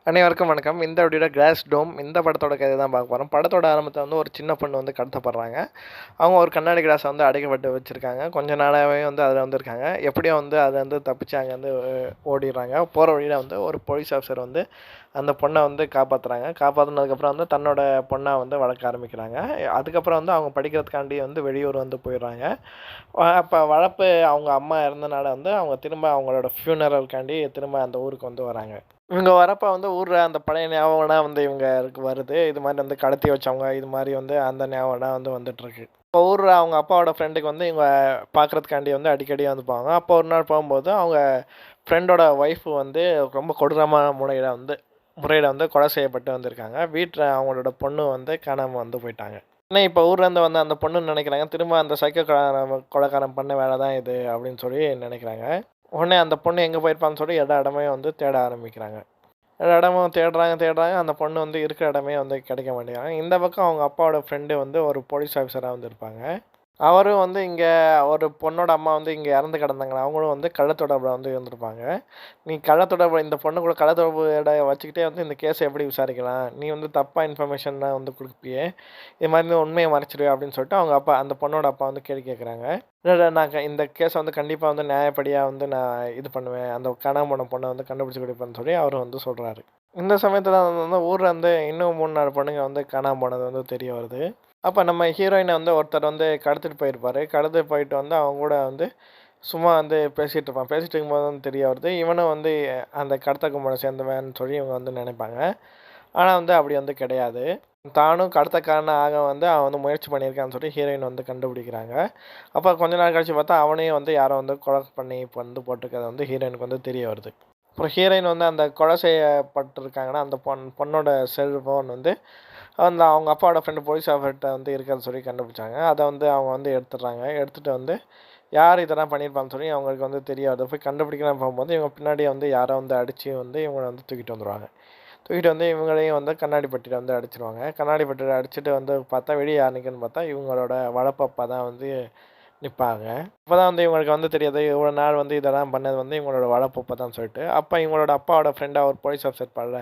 அனைவருக்கும் வணக்கம். இந்த வீடியோல கிளாஸ் டோம் இந்த படத்தோட கதை தான் பார்க்க போறோம். படத்தோட ஆரம்பத்தில வந்து ஒரு சின்ன பொண்ணு வந்து கடத்தப்படுறாங்க. அவங்க ஒரு கண்ணாடி கிளாஸ வந்து அடைக்கப்பட்டு வச்சிருக்காங்க. கொஞ்ச நாளாவே வந்து அதில வந்து இருக்காங்க. எப்படியோ வந்து அதுலேருந்து தப்பிச்சு அங்கேருந்து ஓடிர்றாங்க. போற வழியில வந்து ஒரு போலீஸ் ஆஃபீசர் வந்து அந்த பொண்ண வந்து காப்பாத்துறாங்க. காப்பாத்துனதுக்கப்புறம் வந்து தன்னோட பொண்ணா வந்து வளர்க்க ஆரம்பிக்கிறாங்க. அதுக்கப்புறம் வந்து அவங்க படிக்கிறதுக்காண்டி வந்து வெளியூர் வந்து போயிர்றாங்க. அப்ப வளர்ப்பு அவங்க அம்மா இறந்தனால வந்து அவங்க திரும்ப அவங்களோட ஃப்யூனரல்காண்டி திரும்ப அந்த ஊருக்கு வந்து வராங்க. இவங்க வரப்ப வந்து ஊர்ல அந்த பழைய ஞாபகம்லாம் வந்து இவங்களுக்கு வருது. இது மாரி வந்து கடத்தி வச்சவங்க, இது மாரி வந்து அந்த ஞாபகம்லாம் வந்து வந்துட்டுருக்கு. இப்போ ஊர்ல அவங்க அப்பாவோட ஃப்ரெண்டுக்கு வந்து இவங்க பார்க்கறதுக்காண்டி வந்து அடிக்கடி வந்து போவாங்க. அப்போ ஒரு நாள் போகும்போது அவங்க ஃப்ரெண்டோட ஒய்ஃப் வந்து ரொம்ப கொடூரமான முறையில வந்து கொலை செய்யப்பட்டு வந்திருக்காங்க. வீட்ல அவங்களோட பொண்ணு வந்து காணாம வந்து போயிட்டாங்க. ஆனா இப்போ ஊர்லேருந்து வந்த அந்த பொண்ணு நினைக்கிறாங்க, திரும்ப அந்த சைக்கோ கொலைகாரன் பண்ண வேலை தான் இது அப்படின்னு சொல்லி நினைக்கிறாங்க. உடனே அந்த பொண்ணு எங்கே போயிருப்பான்னு சொல்லி எல்லா இடமே வந்து தேட ஆரம்பிக்கிறாங்க. எல்லா இடமும் தேடுறாங்க. அந்த பொண்ணு வந்து இருக்கிற இடமே வந்து கிடைக்க மாட்டேங்கிறாங்க. இந்த பக்கம் அவங்க அப்பாவோட ஃப்ரெண்டு வந்து ஒரு போலீஸ் ஆஃபீஸரா வந்து இருப்பாங்க. அவரும் வந்து இங்க ஒரு பொண்ணோட அம்மா வந்து இங்க இறந்து கிடந்தாங்கல்ல, அவங்களும் வந்து கள்ளத்தொடர்புல வந்து இருந்திருப்பாங்க. "நீ கள்ளத்தொடர்பு இந்த பொண்ணு கூட கள்ளத்தொடர்பு வச்சுக்கிட்டே வந்து இந்த கேஸ எப்படி விசாரிக்கலாம்? நீ வந்து தப்பா இன்ஃபர்மேஷன்லாம் வந்து குடுப்பியே! இது மாரி இருந்தா உண்மைய மறைச்சிடுவியா?" அப்படின்னு சொல்லிட்டு அவங்க அப்பா அந்த பொண்ணோட அப்பா வந்து கேள்வி கேட்குறாங்க. "இல்ல, இல்ல நான் இந்த கேஸ வந்து கண்டிப்பா வந்து நியாயப்படியா வந்து நான் இது பண்ணுவேன். அந்த காணாம போன பொண்ண வந்து கண்டுபிடிச்சு குடுப்பேன்னு" சொல்லி அவரு வந்து சொல்றாரு. இந்த சமயத்துல வந்து ஊர்ல இருந்து இன்னும் 3, 4 பொண்ணுங்க வந்து காணாம போனது வந்து தெரிய வருது. அப்ப நம்ம ஹீரோயின வந்து ஒருத்தர் வந்து கடத்திட்டு போயிருப்பாரு. கடத்திட்டு போயிட்டு வந்து அவங்க கூட வந்து சும்மா வந்து பேசிட்டு இருப்பான். பேசிட்டு இருக்கும்போது வந்து தெரிய வருது. இவனும் வந்து அந்த கடத்தல் கும்பல சேர்ந்தவன்னு சொல்லி இவங்க வந்து நினைப்பாங்க. ஆனா வந்து அப்படி வந்து கிடையாது. தானும் கடத்தல்காரனா ஆக வந்து அவன் வந்து முயற்சி பண்ணியிருக்கான்னு சொல்லி ஹீரோயின் வந்து கண்டுபிடிக்கிறாங்க. அப்ப கொஞ்ச நாள் கழிச்சு பார்த்தா அவனையும் வந்து யாரோ வந்து கொலை பண்ணி வந்து போட்டுருக்கிறது வந்து ஹீரோயினுக்கு வந்து தெரிய வருது. அப்புறம் ஹீரோயின் வந்து அந்த கொலை செய்யப்பட்டிருக்காங்கன்னா, அந்த பொண்ணோட செல்ஃபோன் வந்து அவங்க அப்பாவோட ஃப்ரெண்டு போலீஸ் ஆஃபீசர்ட்ட வந்து இருக்கிறத சொல்லி கண்டுபிடிச்சாங்க. அத வந்து அவங்க வந்து எடுத்துடுறாங்க. எடுத்துட்டு வந்து யார் இதெல்லாம் பண்ணியிருப்பான்னு சொல்லி அவங்களுக்கு வந்து தெரிய வருது. போய் கண்டுபிடிக்கலான்னு போகும்போது, இவங்க பின்னாடியே வந்து யாரோ வந்து அடிச்சு வந்து இவங்கள வந்து தூக்கிட்டு வந்துருவாங்க. தூக்கிட்டு வந்து இவங்களையும் வந்து கண்ணாடி பெட்டியில வந்து அடிச்சுருவாங்க. கண்ணாடி பெட்டியில அடிச்சுட்டு வந்து பார்த்தா, வெளிய யார் நிக்குன்னு பார்த்தா, இவங்களோட வளர்ப்பு அப்பா தான் வந்து நிப்பாங்க. அப்பதான் வந்து இவங்களுக்கு வந்து தெரியுது, இவ்வளோ நாள் வந்து இதெல்லாம் பண்ணது வந்து இவங்களோட வளர்ப்பு அப்பா தான் சொல்லிட்டு. அப்ப இவங்களோட அப்பாவோட ஃப்ரெண்டா ஒரு போலீஸ் ஆஃபீசர் இருப்பார்ல,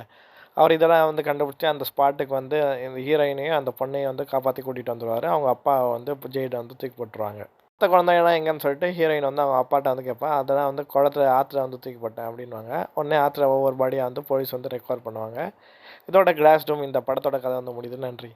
அவர் இதெல்லாம் வந்து கண்டுபிடிச்சு அந்த ஸ்பாட்டுக்கு வந்து இந்த ஹீரோயினையும், அந்த பொண்ணையும் வந்து காப்பாத்தி கூட்டிட்டு வந்துருவாரு. அவங்க அப்பாவ வந்து ஜெயில்ல வந்து தூக்கி போட்டுருவாங்க. மத்த குழந்தைங்கலாம் எங்கன்னு சொல்லிட்டு ஹீரோயின் வந்து அவங்க அப்பாட்ட வந்து கேட்பா. அதெல்லாம் வந்து ஆத்துல வந்து தூக்கி போட்டேன் அப்படின்னுவாங்க. உடனே ஆத்துல ஒவ்வொரு பாடியா வந்து போலீஸ் வந்து ரெக்கவர் பண்ணுவாங்க. இதோட கிளாஸ் டூம் இந்த படத்தோட கதை வந்து முடியுது. நன்றி.